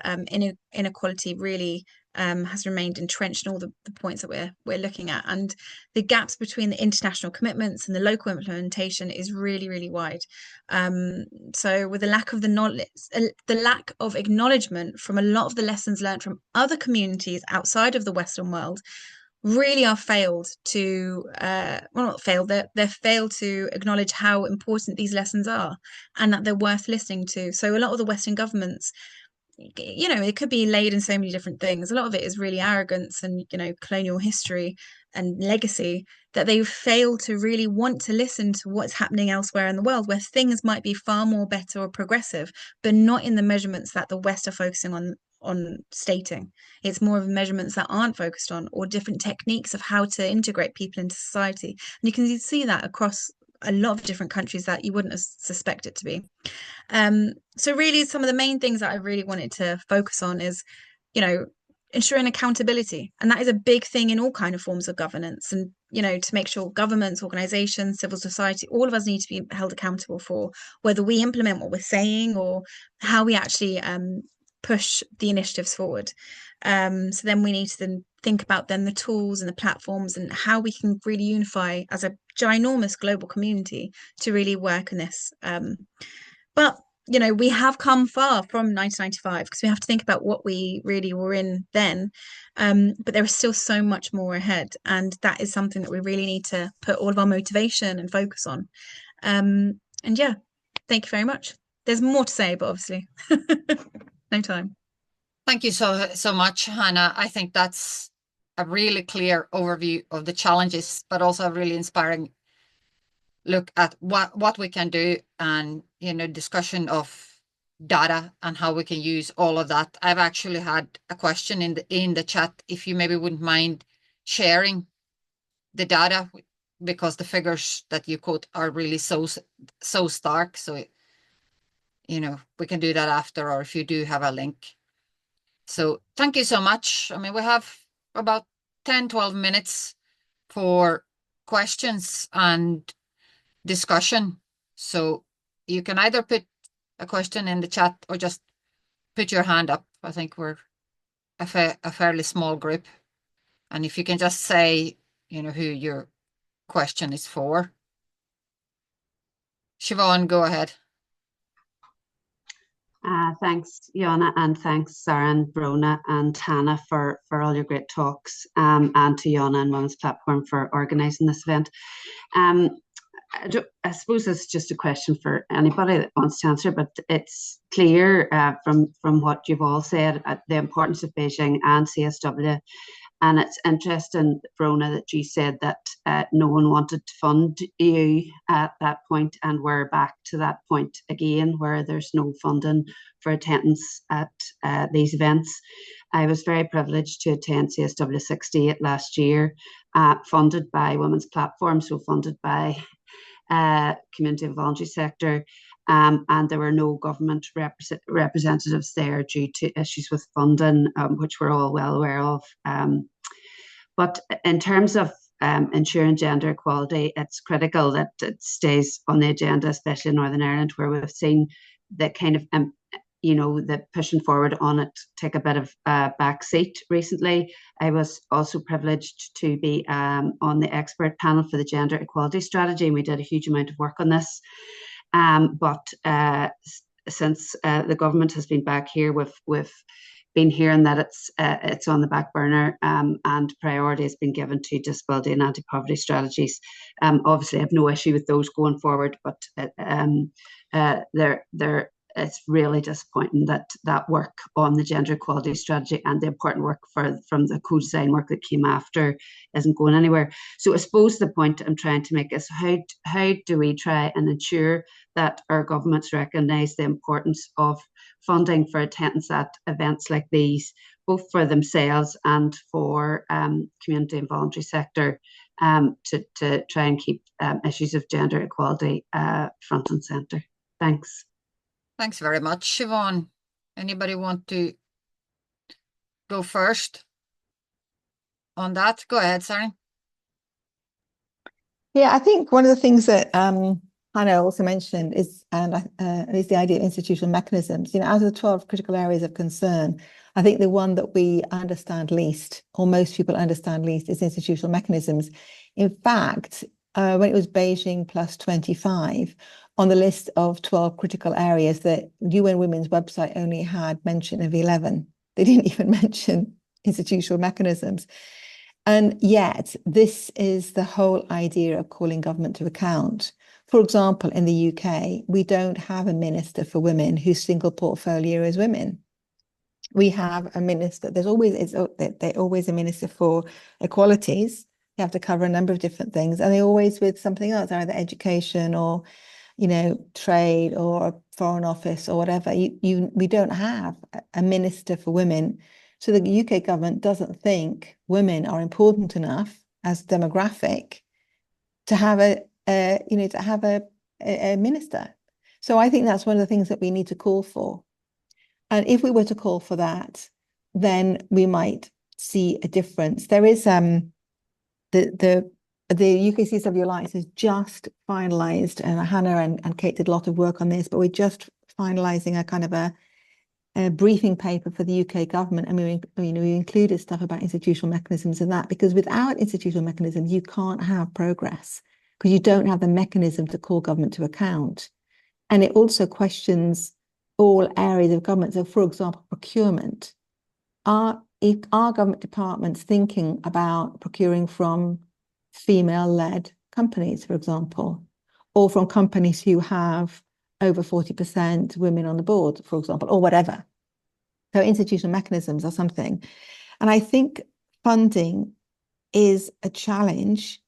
inequality really has remained entrenched in all the points that we're looking at, and the gaps between the international commitments and the local implementation is really wide. So with the lack of the knowledge, the lack of acknowledgement from a lot of the lessons learned from other communities outside of the Western world, really are failed to they're failed to acknowledge how important these lessons are and that they're worth listening to. So a lot of the Western governments, it could be laid in so many different things. A lot of it is really arrogance and colonial history and legacy, that they fail to really want to listen to what's happening elsewhere in the world, where things might be far more better or progressive, but not in the measurements that the West are focusing on stating. It's more of measurements that aren't focused on, or different techniques of how to integrate people into society. And you can see that across a lot of different countries that you wouldn't suspect it to be. So really some of the main things that I really wanted to focus on is, ensuring accountability. And that is a big thing in all kind of forms of governance. And, to make sure governments, organizations, civil society, all of us need to be held accountable for whether we implement what we're saying or how we actually push the initiatives forward. So then we need to then think about then the tools and the platforms and how we can really unify as a ginormous global community to really work on this. But we have come far from 1995, because we have to think about what we really were in then. But there is still so much more ahead, and that is something that we really need to put all of our motivation and focus on. And yeah, thank you very much. There's more to say, but obviously no time. Thank you so much, Hannah. I think that's a really clear overview of the challenges, but also a really inspiring look at what we can do, and discussion of data and how we can use all of that. I've actually had a question in the chat, if you maybe wouldn't mind sharing the data, because the figures that you quote are really so stark. So we can do that after, or if you do have a link. So thank you so much. I mean, we have about 10-12 minutes for questions and discussion. So you can either put a question in the chat or just put your hand up. I think we're a fairly small group. And if you can just say, who your question is for. Siobhan, go ahead. Thanks, Jonna, and thanks, Sarah and Brona and Hannah for all your great talks, and to Jonna and Women's Platform for organising this event. I suppose it's just a question for anybody that wants to answer, but it's clear from what you've all said the importance of Beijing and CSW. And it's interesting, Brona, that you said that no one wanted to fund you at that point, and we're back to that point again, where there's no funding for attendance at these events. I was very privileged to attend CSW68 last year, funded by Women's Platform, so funded by community and voluntary sector, and there were no government representatives there due to issues with funding, which we're all well aware of. But in terms of ensuring gender equality, it's critical that it stays on the agenda, especially in Northern Ireland, where we've seen the kind of the pushing forward on it take a bit of a back seat recently. I was also privileged to be on the expert panel for the gender equality strategy, and we did a huge amount of work on this. But since the government has been back here, we've been hearing that it's on the back burner, and priority has been given to disability and anti-poverty strategies. Obviously, I have no issue with those going forward, but it's really disappointing that work on the gender equality strategy and the important work from the co-design work that came after isn't going anywhere. So I suppose the point I'm trying to make is how do we try and ensure that our governments recognise the importance of funding for attendance at events like these, both for themselves and for community and voluntary sector, to try and keep issues of gender equality front and centre. Thanks. Thanks very much, Siobhan. Anybody want to go first on that? Go ahead, Sarah. Yeah, I think one of the things that Hannah also mentioned is the idea of institutional mechanisms. Out of the 12 critical areas of concern, I think the one that we understand least, or most people understand least, is institutional mechanisms. In fact, when it was Beijing+25, on the list of 12 critical areas, the UN Women's website only had mention of 11. They didn't even mention institutional mechanisms. And yet, this is the whole idea of calling government to account. For example, in the UK, we don't have a minister for women whose single portfolio is women. We have a minister, there's always a minister for equalities. You have to cover a number of different things, and they're always with something else, either education or trade or foreign office or whatever. We don't have a minister for women. So the UK government doesn't think women are important enough as demographic to have a minister. So I think that's one of the things that we need to call for. And if we were to call for that, then we might see a difference. There is the UK CSW Alliance has just finalised, and Hannah and Kate did a lot of work on this, but we're just finalising a kind of a briefing paper for the UK government, and we included stuff about institutional mechanisms in that, because without institutional mechanisms, you can't have progress, because you don't have the mechanism to call government to account. And it also questions all areas of government. So, for example, procurement. Are government departments thinking about procuring from female-led companies, for example, or from companies who have over 40% women on the board, for example, or whatever? So institutional mechanisms are something. And I think funding is a challenge.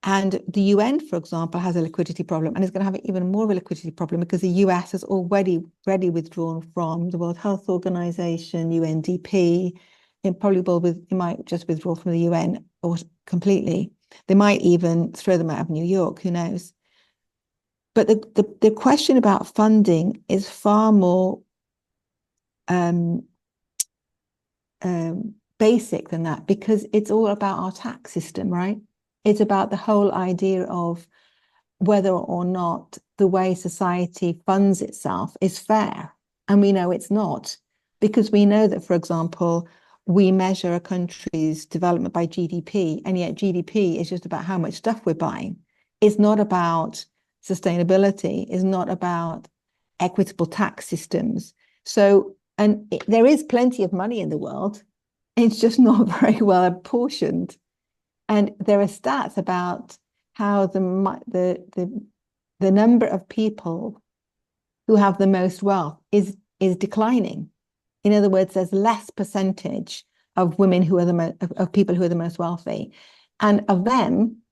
And the UN, for example, has a liquidity problem, and is going to have even more of a liquidity problem because the US has already withdrawn from the World Health Organization, UNDP. It might just withdraw from the UN or completely. They might even throw them out of New York, who knows? But the question about funding is far more basic than that, because it's all about our tax system, right? It's about the whole idea of whether or not the way society funds itself is fair. And we know it's not, because we know that, for example, we measure a country's development by GDP, and yet GDP is just about how much stuff we're buying. It's not about sustainability, it's not about equitable tax systems. So, there is plenty of money in the world, it's just not very well apportioned. And there are stats about how the number of people who have the most wealth is declining. In other words, there's less percentage of women who are of people who are the most wealthy. And of them,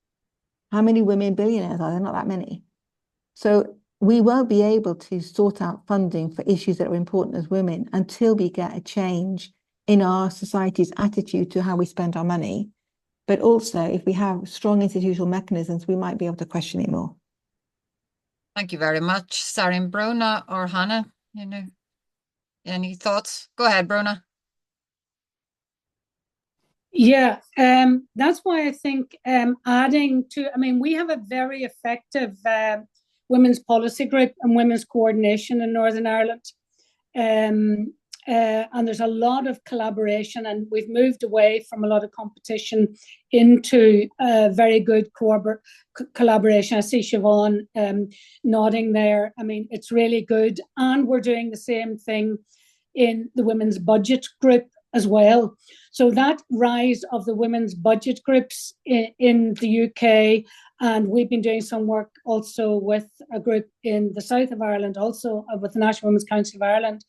how many women billionaires are there? Not that many. So we won't be able to sort out funding for issues that are important as women until we get a change in our society's attitude to how we spend our money. But also, if we have strong institutional mechanisms, we might be able to question it more. Thank you very much. Sarin, Brona, or Hannah, any thoughts? Go ahead, Brona. Yeah, that's why I think adding to, we have a very effective women's policy group and women's coordination in Northern Ireland. And there's a lot of collaboration, and we've moved away from a lot of competition into very good collaboration. I see Siobhan nodding there. It's really good. And we're doing the same thing in the women's budget group as well. So that rise of the women's budget groups in the UK, and we've been doing some work also with a group in the south of Ireland, also with the National Women's Council of Ireland,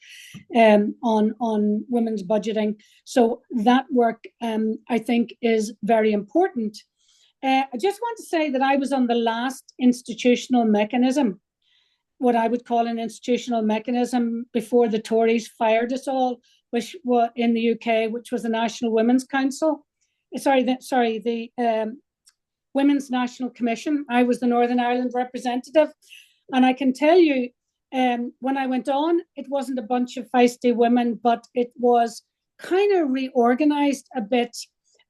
on women's budgeting. So that work, I think, is very important. I just want to say that I was on the last institutional mechanism, what I would call an institutional mechanism, before the Tories fired us all, which was in the UK, which was the National Women's Council. The Women's National Commission. I was the Northern Ireland representative. And I can tell you, when I went on, it wasn't a bunch of feisty women, but it was kind of reorganized a bit.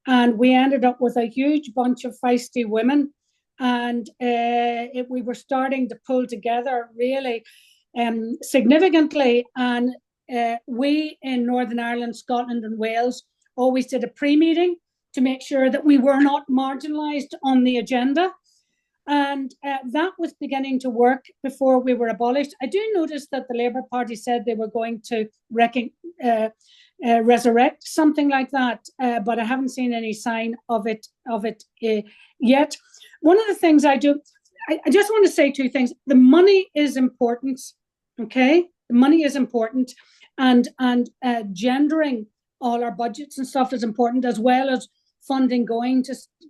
And we ended up with a huge bunch of feisty women. And we were starting to pull together really significantly. And we in Northern Ireland, Scotland and Wales always did a pre-meeting to make sure that we were not marginalised on the agenda. And that was beginning to work before we were abolished. I do notice that the Labour Party said they were going to resurrect something like that, but I haven't seen any sign of it yet. One of the things I do, I just want to say two things. The money is important, okay? The money is important, and gendering all our budgets and stuff is important, as well as funding going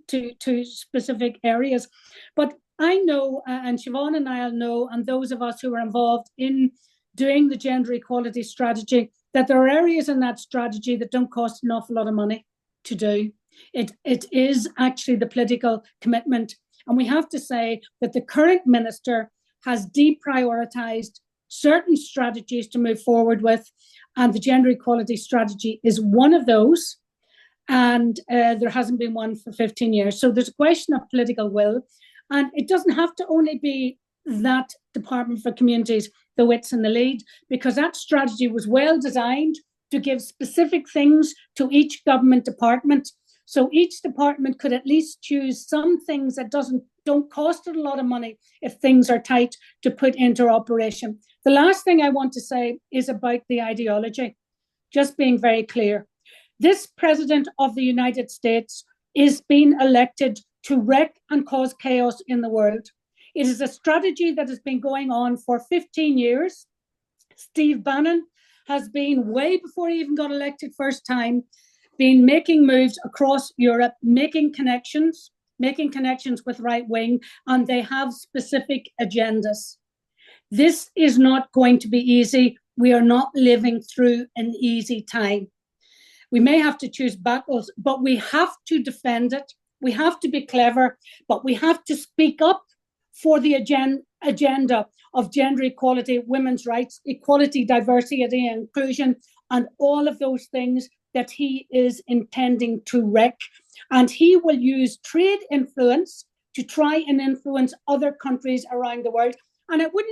to specific areas. But I know, and Siobhan and I'll know, and those of us who are involved in doing the gender equality strategy, that there are areas in that strategy that don't cost an awful lot of money to do. It is actually the political commitment. And we have to say that the current minister has deprioritized certain strategies to move forward with, and the gender equality strategy is one of those. And there hasn't been one for 15 years. So there's a question of political will. And it doesn't have to only be that Department for Communities, the wits and the lead, because that strategy was well designed to give specific things to each government department. So each department could at least choose some things that don't cost it a lot of money if things are tight to put into operation. The last thing I want to say is about the ideology. Just being very clear. This president of the United States is being elected to wreck and cause chaos in the world. It is a strategy that has been going on for 15 years. Steve Bannon has been, way before he even got elected first time, been making moves across Europe, making connections with right wing, and they have specific agendas. This is not going to be easy. We are not living through an easy time. We may have to choose battles, but we have to defend it. We have to be clever, but we have to speak up for the agenda of gender equality, women's rights, equality, diversity and inclusion, and all of those things that he is intending to wreck. And he will use trade influence to try and influence other countries around the world. And I would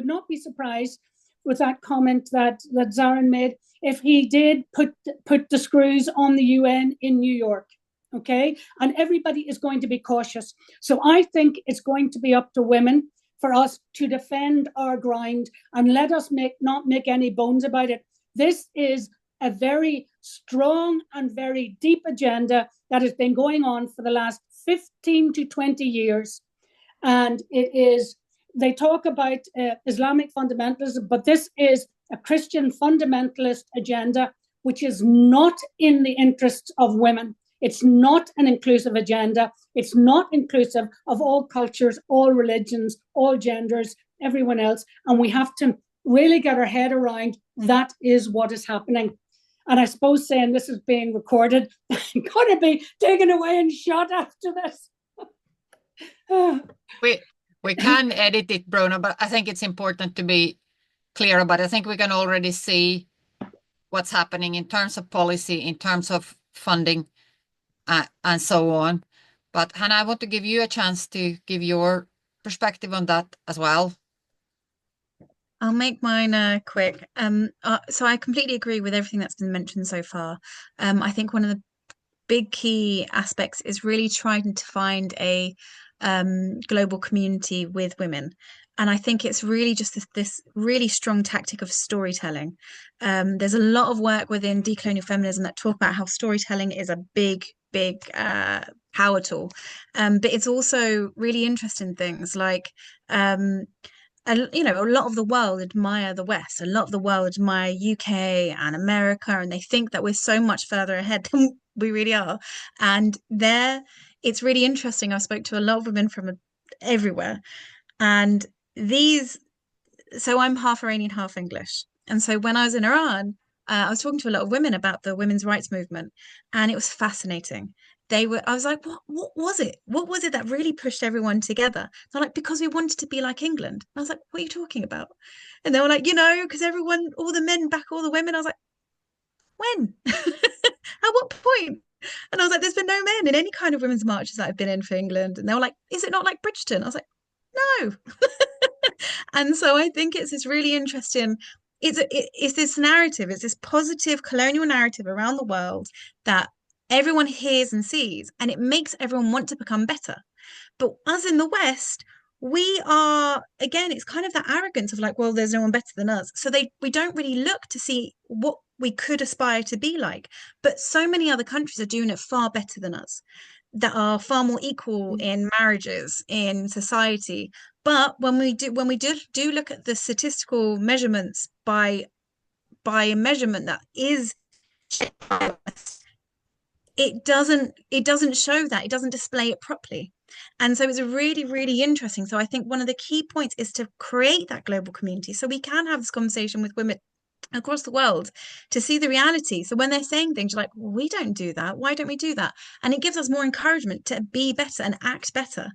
not be surprised with that comment that Zarin made, if he did put the screws on the UN in New York. Okay, and everybody is going to be cautious. So I think it's going to be up to women for us to defend our ground, and let us not make any bones about it. This is a very strong and very deep agenda that has been going on for the last 15 to 20 years. And it is, they talk about Islamic fundamentalism, but this is a Christian fundamentalist agenda, which is not in the interests of women. It's not an inclusive agenda. It's not inclusive of all cultures, all religions, all genders, everyone else. And we have to really get our head around that is what is happening. And I suppose saying this is being recorded, I'm going to be taken away and shot after this. We can edit it, Bruno, but I think it's important to be clear about it. I think we can already see what's happening in terms of policy, in terms of funding, and so on. But Hannah, I want to give you a chance to give your perspective on that as well. I'll make mine quick. So I completely agree with everything that's been mentioned so far. I think one of the big key aspects is really trying to find a global community with women. And I think it's really just this really strong tactic of storytelling. There's a lot of work within decolonial feminism that talk about how storytelling is a big power tool. But it's also really interesting things like a lot of the world admire the West. A lot of the world admire UK and America, and they think that we're so much further ahead than we really are. And it's really interesting. I spoke to a lot of women from everywhere, and so I'm half Iranian, half English. And so when I was in Iran, I was talking to a lot of women about the women's rights movement, and it was fascinating. I was like, what was it? What was it that really pushed everyone together? They're like, because we wanted to be like England. I was like, what are you talking about? And they were like, because all the men back all the women. I was like, when? At what point? And I was like, there's been no men in any kind of women's marches that I've been in for England. And they were like, is it not like Bridgeton? I was like, no. And so I think it's this really interesting, it's this narrative, it's this positive colonial narrative around the world that everyone hears and sees, and it makes everyone want to become better. But us in the West, we are, again, it's kind of that arrogance of like, well, there's no one better than us. So we don't really look to see what we could aspire to be like. But so many other countries are doing it far better than us, that are far more equal in marriages, in society. But when we do look at the statistical measurements by a measurement that is, it doesn't show that, it doesn't display it properly. And so it's really, really interesting. So I think one of the key points is to create that global community so we can have this conversation with women across the world to see the reality. So when they're saying things, you're like, well, we don't do that. Why don't we do that? And it gives us more encouragement to be better and act better.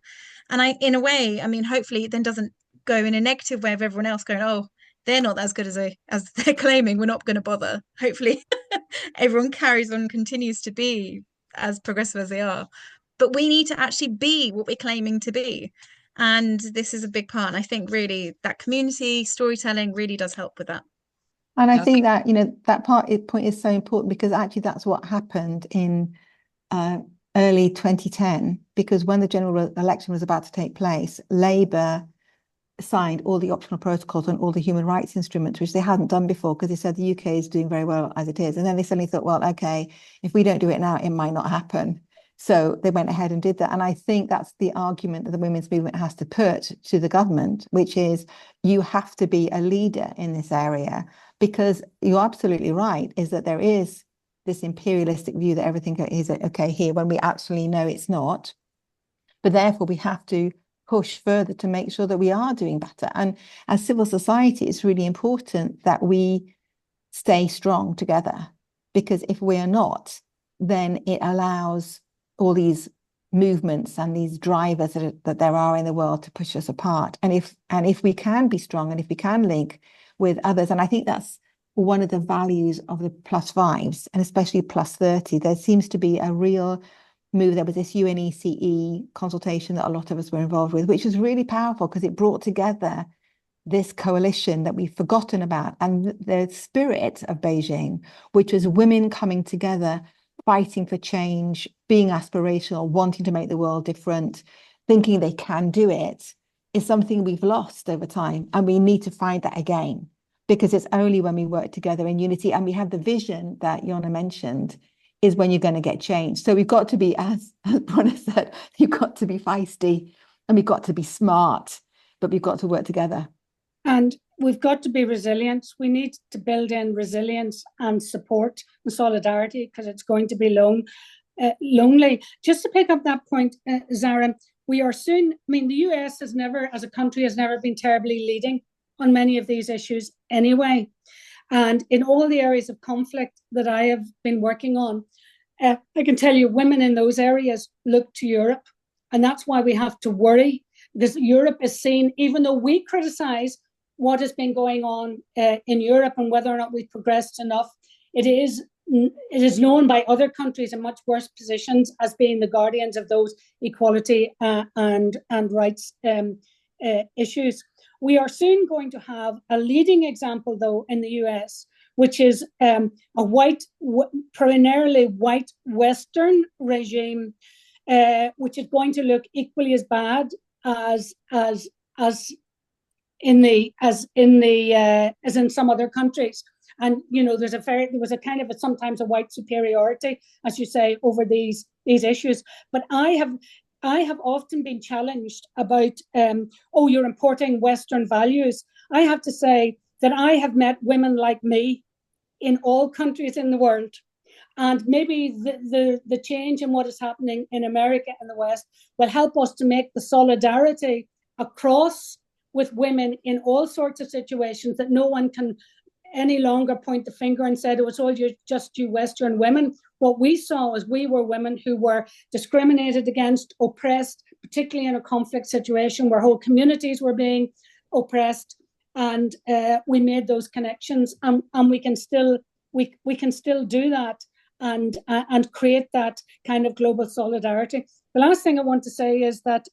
And in a way, I mean, hopefully it then doesn't go in a negative way of everyone else going, oh, they're not as good as they're claiming, we're not going to bother. Hopefully everyone carries on, continues to be as progressive as they are. But we need to actually be what we're claiming to be. And this is a big part. And I think really that community storytelling really does help with that. And I think that, that point is so important, because actually that's what happened in early 2010, because when the general election was about to take place, Labour signed all the optional protocols on all the human rights instruments, which they hadn't done before, because they said the UK is doing very well as it is. And then they suddenly thought, well, okay, if we don't do it now, it might not happen. So they went ahead and did that. And I think that's the argument that the women's movement has to put to the government, which is you have to be a leader in this area, because you're absolutely right, is that there is this imperialistic view that everything is okay here when we actually know it's not. But therefore we have to push further to make sure that we are doing better. And as civil society, it's really important that we stay strong together, because if we are not, then it allows all these movements and these drivers that there are in the world to push us apart. And if we can be strong, and if we can link with others, and I think that's one of the values of the +5s, and especially +30, there seems to be a real move. There was this UNECE consultation that a lot of us were involved with, which was really powerful because it brought together this coalition that we've forgotten about, and the spirit of Beijing, which was women coming together, fighting for change, being aspirational, wanting to make the world different, thinking they can do it, is something we've lost over time. And we need to find that again, because it's only when we work together in unity and we have the vision that Jonna mentioned is when you're going to get change. So we've got to be, as Bruna said, you've got to be feisty and we've got to be smart, but we've got to work together. And we've got to be resilient. We need to build in resilience and support and solidarity, because it's going to be lonely. Just to pick up that point, Zara, we are soon, I mean, the US has never, as a country, has never been terribly leading on many of these issues anyway. And in all the areas of conflict that I have been working on, I can tell you women in those areas look to Europe. And that's why we have to worry, because Europe is seen, even though we criticize what has been going on in Europe and whether or not we've progressed enough, it is known by other countries in much worse positions as being the guardians of those equality and rights issues. We are soon going to have a leading example, though, in the US, which is a primarily white Western regime, which is going to look equally as bad as in some other countries. And there was a kind of sometimes a white superiority, as you say, over these issues. But I have often been challenged about you're importing Western values. I have to say that I have met women like me in all countries in the world. And maybe the change in what is happening in America and the West will help us to make the solidarity across with women in all sorts of situations, that no one can any longer point the finger and say, oh, it's all just you Western women. What we saw is we were women who were discriminated against, oppressed, particularly in a conflict situation where whole communities were being oppressed. And we made those connections, and we can still do that and create that kind of global solidarity. The last thing I want to say is that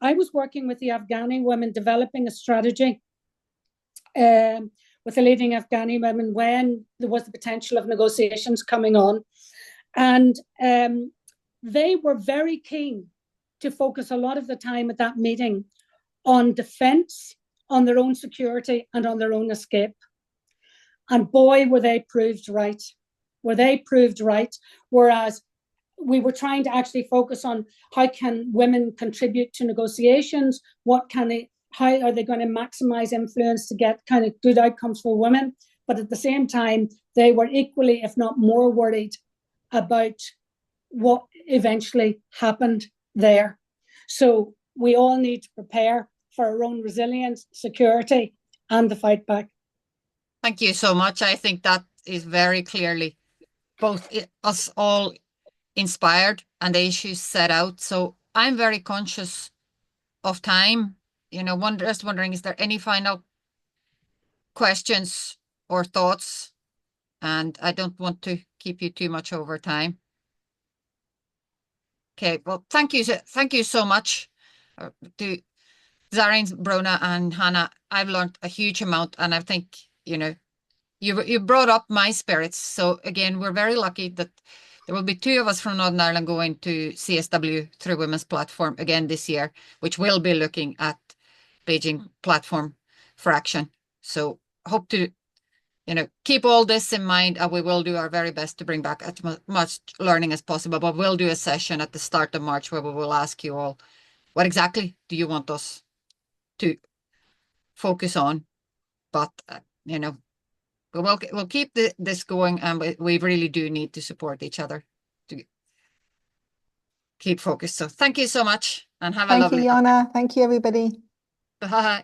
I was working with the Afghani women, developing a strategy with the leading Afghani women when there was the potential of negotiations coming on. And they were very keen to focus a lot of the time at that meeting on defense, on their own security, and on their own escape. And boy, were they proved right. Whereas we were trying to actually focus on how can women contribute to negotiations, how are they going to maximize influence to get kind of good outcomes for women. But at the same time, they were equally, if not more, worried about what eventually happened there. So we all need to prepare for our own resilience, security, and the fight back. Thank you so much. I think that is very clearly both us all inspired and the issues set out. So I'm very conscious of time. Just wondering, is there any final questions or thoughts? And I don't want to keep you too much over time. Okay, well, thank you so much to Zareen, Bruna, and Hannah. I've learned a huge amount, and I think you brought up my spirits. So again, we're very lucky that there will be 2 of us from Northern Ireland going to CSW through Women's Platform again this year, which will be looking at Beijing Platform for Action. So hope to keep all this in mind, and we will do our very best to bring back as much learning as possible. But we'll do a session at the start of March where we will ask you all, what exactly do you want us to focus on? But we'll keep this going, and we really do need to support each other to keep focused. So thank you so much, and have a lovely. Thank you, Jonna. Thank you, everybody. Bye.